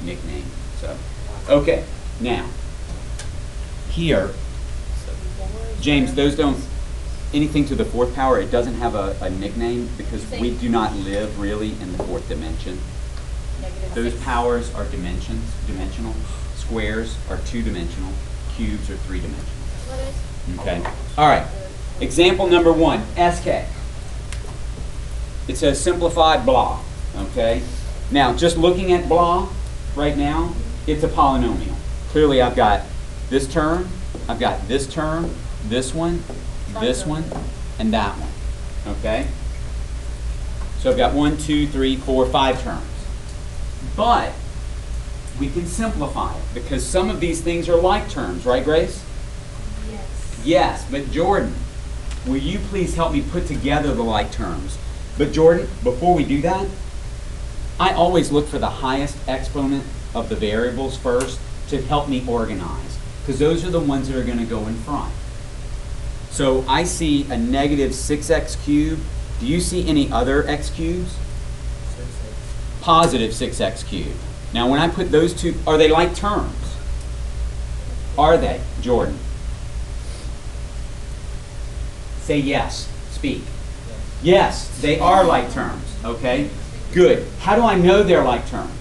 nickname. So, okay, now, here, James, those don't, anything to the fourth power, it doesn't have a nickname because we do not live really in the fourth dimension. Those powers are dimensional. Squares are two-dimensional. Cubes are three-dimensional. Okay. All right. Example number 1, SK. It says simplified blah. Okay. Now, just looking at blah right now, it's a polynomial. Clearly, I've got this term, I've got this term, this one, and that one. Okay. So I've got 1, 2, 3, 4, 5 terms. But we can simplify it because some of these things are like terms, right, Grace? Yes. Yes, but Jordan, will you please help me put together the like terms? But Jordan, before we do that, I always look for the highest exponent of the variables first to help me organize because those are the ones that are going to go in front. So I see a negative 6x cubed. Do you see any other x cubes? Positive 6x cubed. Now when I put those two, are they like terms? Are they, Jordan? Say yes. Speak. Yes, they are like terms. Okay? Good. How do I know they're like terms?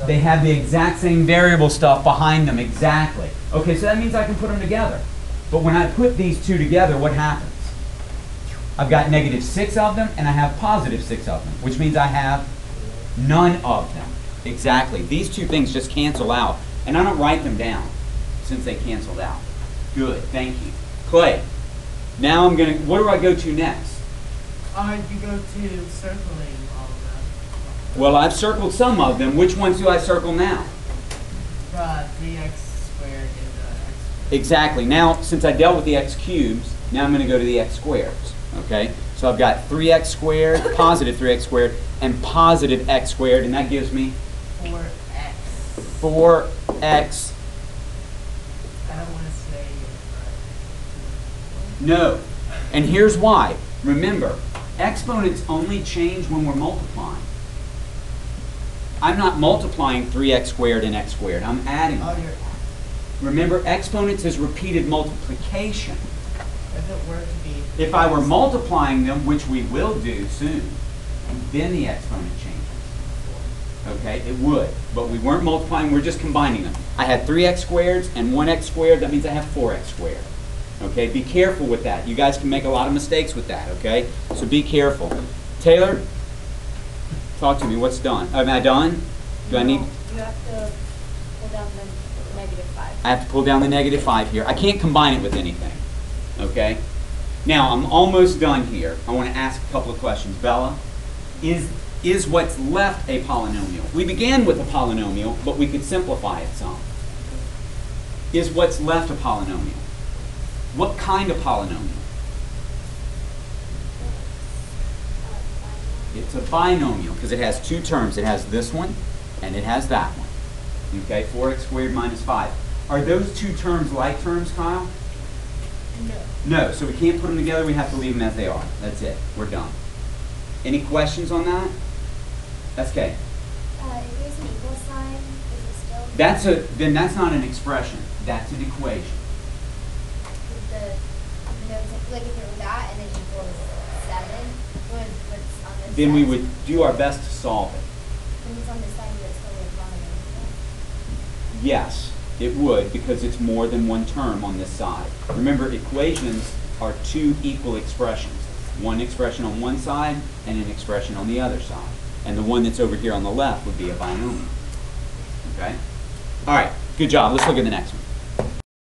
They have the exact same variable stuff behind them, exactly. Okay, so that means I can put them together. But when I put these two together, what happens? I've got negative 6 of them, and I have positive 6 of them, which means I have none of them. Exactly. These two things just cancel out, and I don't write them down since they canceled out. Good, thank you. Clay, now I'm going to, what do I go to next? You go to circling all of them. Well, I've circled some of them. Which ones do I circle now? 3x squared and x. Exactly. Now, since I dealt with the x cubes, now I'm going to go to the x squares. Okay? So I've got 3x squared, positive 3x squared, and positive x squared, and that gives me 4x. 4x. I don't want to say it, but No. And here's why. Remember, exponents only change when we're multiplying. I'm not multiplying 3x squared and x squared. I'm adding them. you're Remember, exponents is repeated multiplication. if it were to be. If I were multiplying them, which we will do soon, then the exponent changes. Okay, it would. But we weren't multiplying, we're just combining them. I had 3x squareds and 1x squared, that means I have 4x squared. Okay, be careful with that. You guys can make a lot of mistakes with that, okay? So be careful. Taylor, talk to me, what's done? Am I done? Do I need? You have to pull down the negative 5. I have to pull down the negative 5 here. I can't combine it with anything. Okay? Now, I'm almost done here. I want to ask a couple of questions. Bella, is what's left a polynomial? We began with a polynomial, but we could simplify it some. Is what's left a polynomial? What kind of polynomial? It's a binomial because it has two terms. It has this one and it has that one. Okay, 4x squared minus 5. Are those two terms like terms, Kyle? No. No, so we can't put them together. We have to leave them as they are. That's it. We're done. Any questions on that? That's okay. If there's an equal sign, is it still? Then that's not an expression. That's an equation. Like if it was that and then equals 7, what's on this Then side? we would do our best to solve it. When it's on this side, it's still like wrong. Yes, it would because it's more than one term on this side. Remember, equations are two equal expressions. One expression on one side and an expression on the other side. And the one that's over here on the left would be a binomial. Okay? All right, good job. Let's look at the next one.